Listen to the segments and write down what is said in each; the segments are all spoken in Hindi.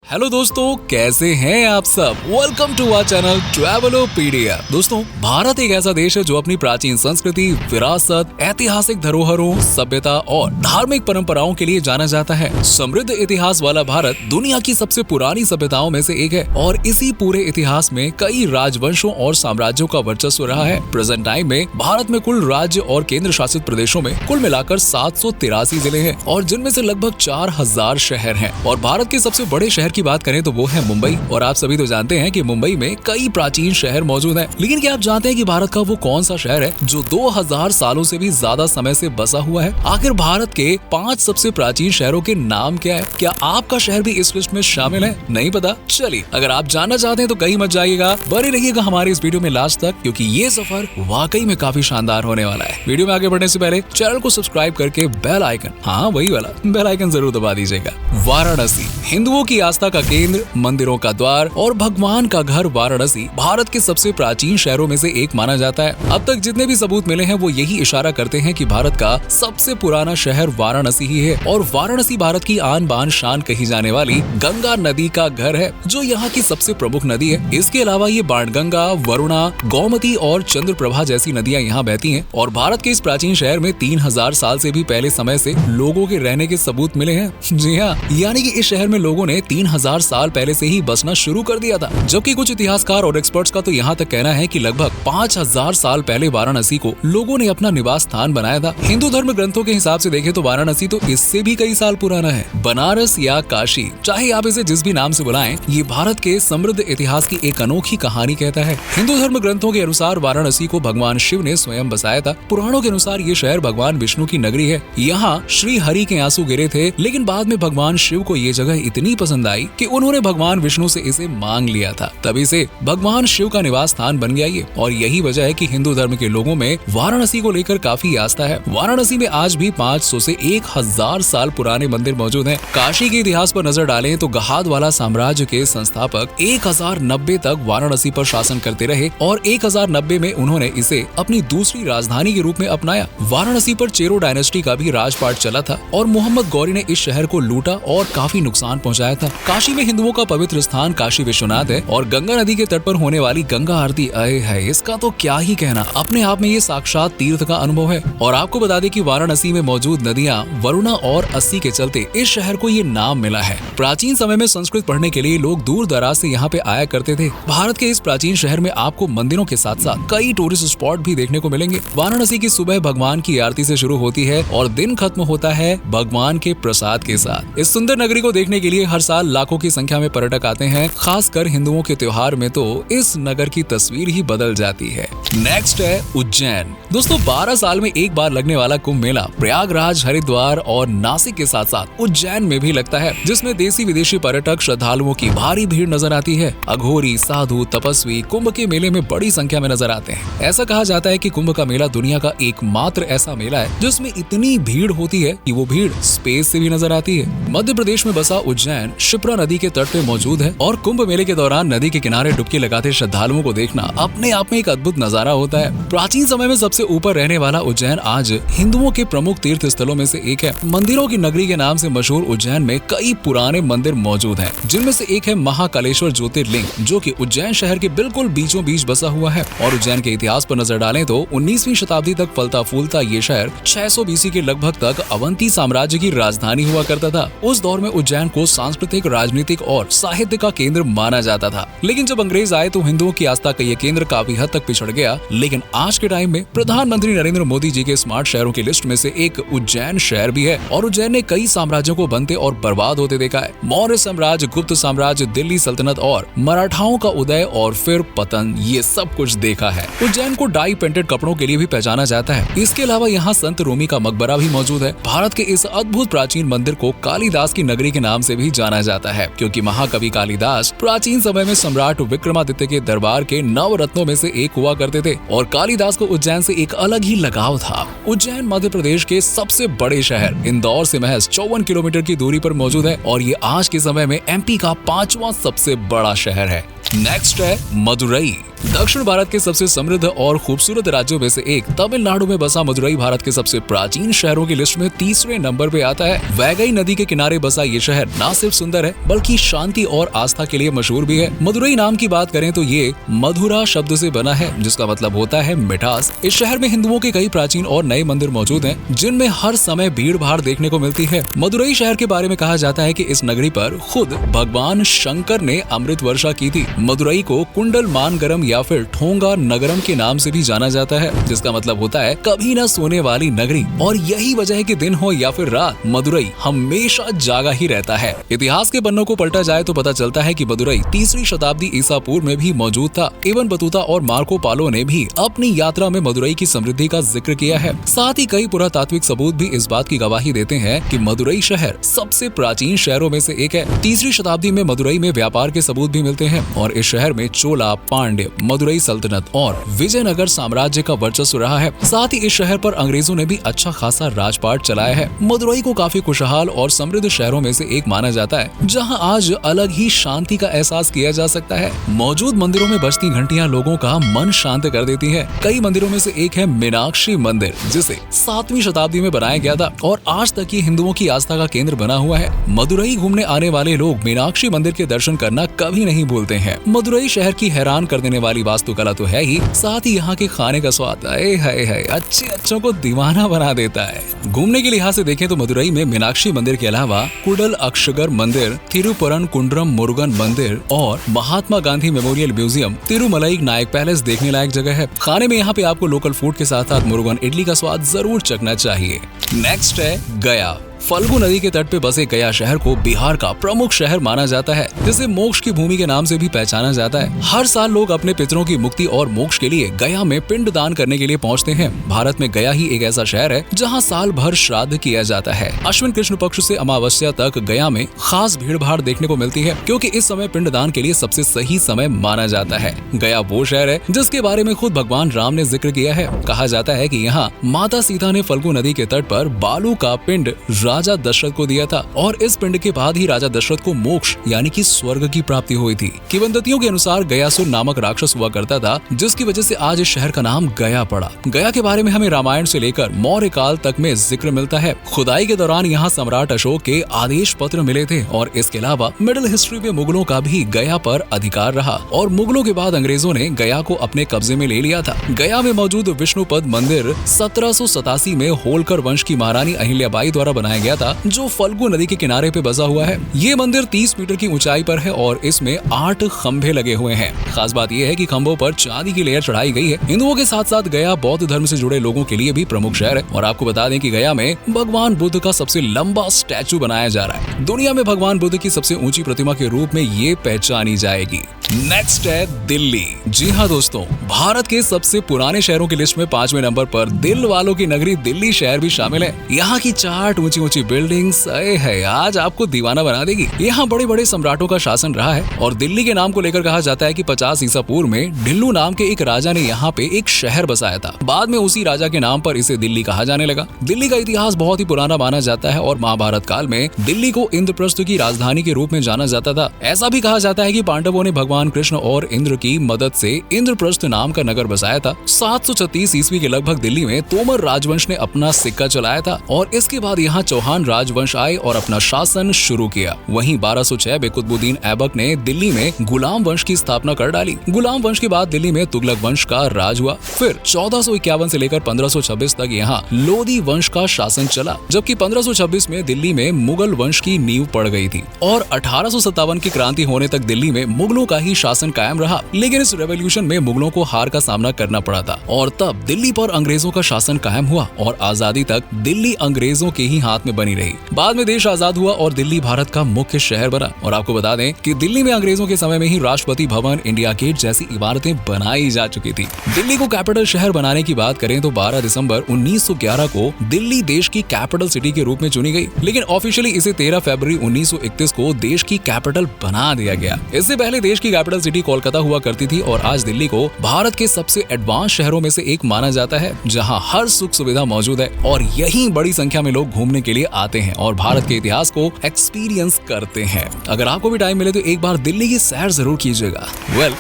हेलो दोस्तों, कैसे हैं आप सब। Welcome to our channel Travelopedia. दोस्तों, भारत एक ऐसा देश है जो अपनी प्राचीन संस्कृति, विरासत, ऐतिहासिक धरोहरों, सभ्यता और धार्मिक परंपराओं के लिए जाना जाता है। समृद्ध इतिहास वाला भारत दुनिया की सबसे पुरानी सभ्यताओं में से एक है और इसी पूरे इतिहास में कई राजवंशों और साम्राज्यों का वर्चस्व रहा है। प्रेजेंट टाइम में भारत में कुल राज्य और केंद्र शासित प्रदेशों में कुल मिलाकर 783 जिले हैं और जिनमें से लगभग 4000 शहर हैं। और भारत के सबसे बड़े शहर की बात करें तो वो है मुंबई। और आप सभी तो जानते हैं कि मुंबई में कई प्राचीन शहर मौजूद हैं। लेकिन क्या आप जानते हैं कि भारत का वो कौन सा शहर है जो 2000 सालों से भी ज्यादा समय से बसा हुआ है। आखिर भारत के 5 सबसे प्राचीन शहरों के नाम क्या है? क्या आपका शहर भी इस लिस्ट में शामिल है? नहीं पता? चलिए, अगर आप जानना चाहते हैं तो कहीं मत जाइएगा, बने रहिएगा हमारे इस वीडियो में लास्ट तक, क्योंकि ये सफर वाकई में काफी शानदार होने वाला है। वीडियो में आगे बढ़ने से पहले चैनल को सब्सक्राइब करके बेल आइकन, हाँ वही वाला बेल आइकन जरूर दबा दीजिएगा। वाराणसी, हिंदुओं की आस्था का केंद्र, मंदिरों का द्वार और भगवान का घर वाराणसी भारत के सबसे प्राचीन शहरों में से एक माना जाता है। अब तक जितने भी सबूत मिले हैं वो यही इशारा करते हैं कि भारत का सबसे पुराना शहर वाराणसी ही है। और वाराणसी भारत की आन बान शान कही जाने वाली गंगा नदी का घर है, जो यहाँ की सबसे प्रमुख नदी है। इसके अलावा ये बाणगंगा, वरुणा, गोमती और चंद्रप्रभा जैसी नदियाँ यहाँ बहती हैं। और भारत के इस प्राचीन शहर में 3000 साल से भी पहले समय से लोगों के रहने के सबूत मिले हैं। जी हाँ, यानी कि इस शहर में लोगों ने 3000 साल पहले से ही बसना शुरू कर दिया था। जबकि कुछ इतिहासकार और एक्सपर्ट्स का तो यहाँ तक कहना है कि लगभग 5000 साल पहले वाराणसी को लोगों ने अपना निवास स्थान बनाया था। हिंदू धर्म ग्रंथों के हिसाब से देखें तो वाराणसी तो इससे भी कई साल पुराना है। बनारस या काशी, चाहे आप इसे जिस भी नाम से बुलाएं, ये भारत के समृद्ध इतिहास की एक अनोखी कहानी कहता है। हिंदू धर्म ग्रंथों के अनुसार वाराणसी को भगवान शिव ने स्वयं बसाया था। पुराणों के अनुसार ये शहर भगवान विष्णु की नगरी है। यहाँ श्री हरि के आंसू गिरे थे, लेकिन बाद में भगवान शिव को ये जगह इतनी पसंद आई कि उन्होंने भगवान विष्णु से इसे मांग लिया था। तभी से भगवान शिव का निवास स्थान बन गया ये। और यही वजह है कि हिंदू धर्म के लोगों में वाराणसी को लेकर काफी आस्था है। वाराणसी में आज भी 500 से 1000 साल पुराने मंदिर मौजूद हैं। काशी के इतिहास पर नजर डालें तो गहादवाला साम्राज्य के संस्थापक 1090 तक वाराणसी पर शासन करते रहे और 1090 में उन्होंने इसे अपनी दूसरी राजधानी के रूप में अपनाया। वाराणसी पर चेरो डायनेस्टी का भी राजपाट चला था और मोहम्मद गौरी ने इस शहर को लूटा और काफी नुकसान पहुंचाया था। काशी में हिंदुओं का पवित्र स्थान काशी विश्वनाथ है और गंगा नदी के तट पर होने वाली गंगा आरती आए है, इसका तो क्या ही कहना। अपने आप में ये साक्षात तीर्थ का अनुभव है। और आपको बता दें कि वाराणसी में मौजूद नदियां वरुणा और अस्सी के चलते इस शहर को ये नाम मिला है। प्राचीन समय में संस्कृत पढ़ने के लिए लोग दूर दराज से यहाँ पे आया करते थे। भारत के इस प्राचीन शहर में आपको मंदिरों के साथ साथ कई टूरिस्ट स्पॉट भी देखने को मिलेंगे। वाराणसी की सुबह भगवान की आरती से शुरू होती है और दिन खत्म होता है भगवान के प्रसाद के साथ। इस सुंदर नगरी को देखने के लिए हर साल लाखों की संख्या में पर्यटक आते हैं। खासकर हिंदुओं के त्योहार में तो इस नगर की तस्वीर ही बदल जाती है। नेक्स्ट है उज्जैन। दोस्तों, 12 साल में एक बार लगने वाला कुंभ मेला प्रयागराज, हरिद्वार और नासिक के साथ साथ उज्जैन में भी लगता है, जिसमें देसी विदेशी पर्यटक श्रद्धालुओं की भारी भीड़ नजर आती है। अघोरी, साधु, तपस्वी कुंभ के मेले में बड़ी संख्या में नजर आते हैं। ऐसा कहा जाता है कि कुंभ का मेला दुनिया का एकमात्र ऐसा मेला है जिसमें इतनी भीड़ होती है कि वो भीड़ स्पेस से भी नजर आती है। मध्य प्रदेश में बसा उज्जैन शिप्रा नदी के तट पे मौजूद है और कुंभ मेले के दौरान नदी के किनारे डुबकी लगाते श्रद्धालुओं को देखना अपने आप में एक अद्भुत नजारा होता है। प्राचीन समय में सबसे ऊपर रहने वाला उज्जैन आज हिंदुओं के प्रमुख तीर्थ स्थलों में से एक है। मंदिरों की नगरी के नाम से मशहूर उज्जैन में कई पुराने मंदिर मौजूद हैं, जिनमें से एक है महाकालेश्वर ज्योतिर्लिंग, जो कि उज्जैन शहर के बिल्कुल बीचों बीच बसा हुआ है। और उज्जैन के इतिहास पर नजर डालें तो 19वीं शताब्दी तक फलता फूलता ये शहर 600 BC के लगभग तक अवंती साम्राज्य की राजधानी हुआ करता था। उस दौर में उज्जैन को सांस्कृतिक, राजनीतिक और साहित्य का केंद्र माना जाता था। लेकिन जब अंग्रेज आए तो हिंदुओं की आस्था का ये केंद्र काफी हद तक पिछड़ गया। लेकिन आज के टाइम में प्रधानमंत्री नरेंद्र मोदी जी के स्मार्ट शहरों की लिस्ट में से एक उज्जैन शहर भी है। और उज्जैन ने कई साम्राज्यों को बनते और बर्बाद होते देखा है। मौर्य साम्राज्य, गुप्त साम्राज्य, दिल्ली सल्तनत और मराठाओं का उदय और फिर पतन, ये सब कुछ देखा है। उज्जैन को डाई पेंटेड कपड़ों के लिए भी पहचाना जाता है। इसके अलावा यहाँ संत रोमी का मकबरा भी मौजूद है। भारत के इस अद्भुत प्राचीन मंदिर को कालिदास की नगरी के नाम से भी जाना जाता है, क्योंकि महाकवि कालिदास प्राचीन समय में सम्राट विक्रमादित्य के दरबार के नवरत्नों में से एक हुआ करते थे और कालिदास को उज्जैन से एक अलग ही लगाव था। उज्जैन मध्य प्रदेश के सबसे बड़े शहर इंदौर से महज 54 किलोमीटर की दूरी पर मौजूद है और ये आज के समय में MP का 5वां सबसे बड़ा शहर है। नेक्स्ट है मदुरई। दक्षिण भारत के सबसे समृद्ध और खूबसूरत राज्यों में से एक तमिलनाडु में बसा मदुरई भारत के सबसे प्राचीन शहरों की लिस्ट में तीसरे नंबर पे आता है। वैगई नदी के किनारे बसा ये शहर न सिर्फ सुंदर है बल्कि शांति और आस्था के लिए मशहूर भी है। मदुरई नाम की बात करें तो ये मधुरा शब्द से बना है जिसका मतलब होता है मिठास। इस शहर में हिंदुओं के कई प्राचीन और नए मंदिर मौजूद हैं जिनमें हर समय भीड़ भाड़ देखने को मिलती है। मदुरई शहर के बारे में कहा जाता है कि इस नगरी पर खुद भगवान शंकर ने अमृत वर्षा की थी। मदुरई को कुंडल मानगरम या फिर ठोंगा नगरम के नाम से भी जाना जाता है जिसका मतलब होता है कभी न सोने वाली नगरी। और यही वजह है कि दिन हो या फिर रात मदुरई हमेशा जागा ही रहता है। इतिहास के पन्नों को पलटा जाए तो पता चलता है कि मदुरई 3री शताब्दी ईसा पूर्व में भी मौजूद था। इब्न बतूता और मार्को पालो ने भी अपनी यात्रा में मदुरई की समृद्धि का जिक्र किया है। साथ ही कई पुरातात्विक सबूत भी इस बात की गवाही देते हैं कि मदुरई शहर सबसे प्राचीन शहरों में से एक है। 3री शताब्दी में मदुरई में व्यापार के सबूत भी मिलते हैं और इस शहर में चोला, पांड्य, मदुरई सल्तनत और विजयनगर साम्राज्य का वर्चस्व रहा है। साथ ही इस शहर पर अंग्रेजों ने भी अच्छा खासा राजपाट चलाया है। मदुरई को काफी खुशहाल और समृद्ध शहरों में से एक माना जाता है जहां आज अलग ही शांति का एहसास किया जा सकता है। मौजूद मंदिरों में बजती घंटियां लोगों का मन शांत कर देती है। कई मंदिरों में से एक है मीनाक्षी मंदिर जिसे 7वीं शताब्दी में बनाया गया था और आज तक ये हिंदुओं की आस्था का केंद्र बना हुआ है। मदुरई घूमने आने वाले लोग मीनाक्षी मंदिर के दर्शन करना कभी नहीं भूलते हैं। मदुरई शहर की हैरान कर देने वाली वास्तुकला तो है ही, साथ ही यहाँ के खाने का स्वाद है अच्छों को दीवाना बना देता है। घूमने के लिहाज से देखें तो मदुरई में मीनाक्षी मंदिर के अलावा कुडल अक्षगर मंदिर, थिरुपरन कुंड्रम मुरुगन मंदिर और महात्मा गांधी मेमोरियल म्यूजियम, तिरुमलाई नायक पैलेस देखने लायक जगह है। खाने में यहाँ पे आपको लोकल फूड के साथ साथ मुरुगन इडली का स्वाद जरूर चखना चाहिए। नेक्स्ट है गया। फल्गु नदी के तट पे बसे गया शहर को बिहार का प्रमुख शहर माना जाता है जिसे मोक्ष की भूमि के नाम से भी पहचाना जाता है। हर साल लोग अपने पितरों की मुक्ति और मोक्ष के लिए गया में पिंड दान करने के लिए पहुंचते हैं। भारत में गया ही एक ऐसा शहर है जहां साल भर श्राद्ध किया जाता है। अश्विन कृष्ण पक्ष से अमावस्या तक गया में खास भीड़ भाड़ देखने को मिलती है क्योंकि इस समय पिंड दान के लिए सबसे सही समय माना जाता है। गया वो शहर है जिसके बारे में खुद भगवान राम ने जिक्र किया है। कहा जाता है कि यहाँ माता सीता ने फल्गु नदी के तट पर बालू का पिंड राजा दशरथ को दिया था और इस पिंड के बाद ही राजा दशरथ को मोक्ष यानी कि स्वर्ग की प्राप्ति हुई थी। किंवदंतियों के अनुसार गयासुर नामक राक्षस हुआ करता था जिसकी वजह से आज इस शहर का नाम गया पड़ा। गया के बारे में हमें रामायण से लेकर मौर्य काल तक में जिक्र मिलता है। खुदाई के दौरान यहाँ सम्राट अशोक के आदेश पत्र मिले थे और इसके अलावा मिडिल हिस्ट्री में मुगलों का भी गया पर अधिकार रहा और मुगलों के बाद अंग्रेजों ने गया को अपने कब्जे में ले लिया था। गया में मौजूद विष्णुपद मंदिर 1787 में होलकर वंश की महारानी अहिल्याबाई द्वारा बनाया गया था जो फल्गु नदी के किनारे पे बसा हुआ है। ये मंदिर 30 मीटर की ऊंचाई पर है और इसमें 8 खंभे लगे हुए हैं। खास बात यह है कि खंभों पर चांदी की लेयर चढ़ाई गई है। हिंदुओं के साथ साथ गया बौद्ध धर्म से जुड़े लोगों के लिए भी प्रमुख शहर है और आपको बता दें कि गया में भगवान बुद्ध का सबसे लंबा स्टैचू बनाया जा रहा है। दुनिया में भगवान बुद्ध की सबसे ऊंची प्रतिमा के रूप में ये पहचानी जाएगी। नेक्स्ट है दिल्ली। जी हाँ दोस्तों, भारत के सबसे पुराने शहरों की लिस्ट में 5वें नंबर पर दिल वालों की नगरी दिल्ली शहर भी शामिल है। यहाँ की 4 ऊंची बिल्डिंग्स है आज आपको दीवाना बना देगी। यहाँ बड़े बड़े सम्राटों का शासन रहा है और दिल्ली के नाम को लेकर कहा जाता है कि 50 ईसा पूर्व में ढिल्लू नाम के एक राजा ने यहाँ पे एक शहर बसाया था। बाद में उसी राजा के नाम पर इसे दिल्ली कहा जाने लगा। दिल्ली का इतिहास बहुत ही पुराना माना जाता है और महाभारत काल में दिल्ली को इंद्रप्रस्थ की राजधानी के रूप में जाना जाता था। ऐसा भी कहा जाता है कि पांडवों ने भगवान कृष्ण और इंद्र की मदद से इंद्रप्रस्थ नाम का नगर बसाया था। 736 ईस्वी के लगभग दिल्ली में तोमर राजवंश ने अपना सिक्का चलाया था और इसके बाद यहाँ चौहान राजवंश आए और अपना शासन शुरू किया। वहीं 1206 में कुतुबुद्दीन ऐबक ने दिल्ली में गुलाम वंश की स्थापना कर डाली। गुलाम वंश के बाद दिल्ली में तुगलक वंश का राज हुआ। फिर 1451 से लेकर 1526 तक यहाँ लोधी वंश का शासन चला, जबकि 1526 में दिल्ली में मुगल वंश की नींव पड़ गई थी और 1857 की क्रांति होने तक दिल्ली में मुगलों का ही शासन कायम रहा। लेकिन इस रेवोल्यूशन में मुगलों को हार का सामना करना पड़ा था और तब दिल्ली पर अंग्रेजों का शासन कायम हुआ और आजादी तक दिल्ली अंग्रेजों के ही हाथ में बनी रही। बाद में देश आजाद हुआ और दिल्ली भारत का मुख्य शहर बना। और आपको बता दें कि दिल्ली में अंग्रेजों के समय में ही राष्ट्रपति भवन, इंडिया गेट जैसी इमारतें बनाई जा चुकी थी। दिल्ली को कैपिटल शहर बनाने की बात करें तो 12 दिसंबर 1911 को दिल्ली देश की कैपिटल सिटी के रूप में चुनी गई, लेकिन ऑफिशियली इसे 13 फरवरी 1931 को देश की कैपिटल बना दिया गया। इससे पहले देश की कैपिटल सिटी कोलकाता हुआ करती थी और आज दिल्ली को भारत के सबसे एडवांस शहरों में से एक माना जाता है, जहां हर सुख सुविधा मौजूद है और यहीं बड़ी संख्या में लोग घूमने के लिए आते हैं और भारत के इतिहास को एक्सपीरियंस करते हैं। अगर आपको भी टाइम मिले तो एक बार दिल्ली की सैर जरूर कीजिएगा।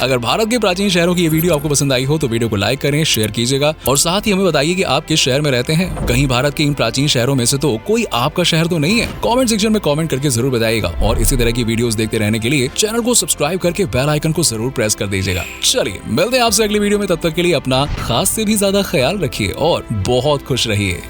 अगर भारत के प्राचीन शहरों की ये वीडियो आपको पसंद आई हो तो वीडियो को लाइक करें, शेयर कीजिएगा और साथ ही हमें बताइए कि आप किस शहर में रहते हैं। कहीं भारत के इन प्राचीन शहरों में से तो कोई आपका शहर तो नहीं है? कमेंट सेक्शन में कमेंट करके जरूर बताइएगा और इसी तरह की वीडियोस देखते रहने के लिए चैनल को सब्सक्राइब करके बेल आइकन को जरूर प्रेस कर दीजिएगा। चलिए मिलते हैं आपसे अगली वीडियो में, तब तक के लिए अपना खास से भी ज्यादा ख्याल रखिए और बहुत खुश रहिए।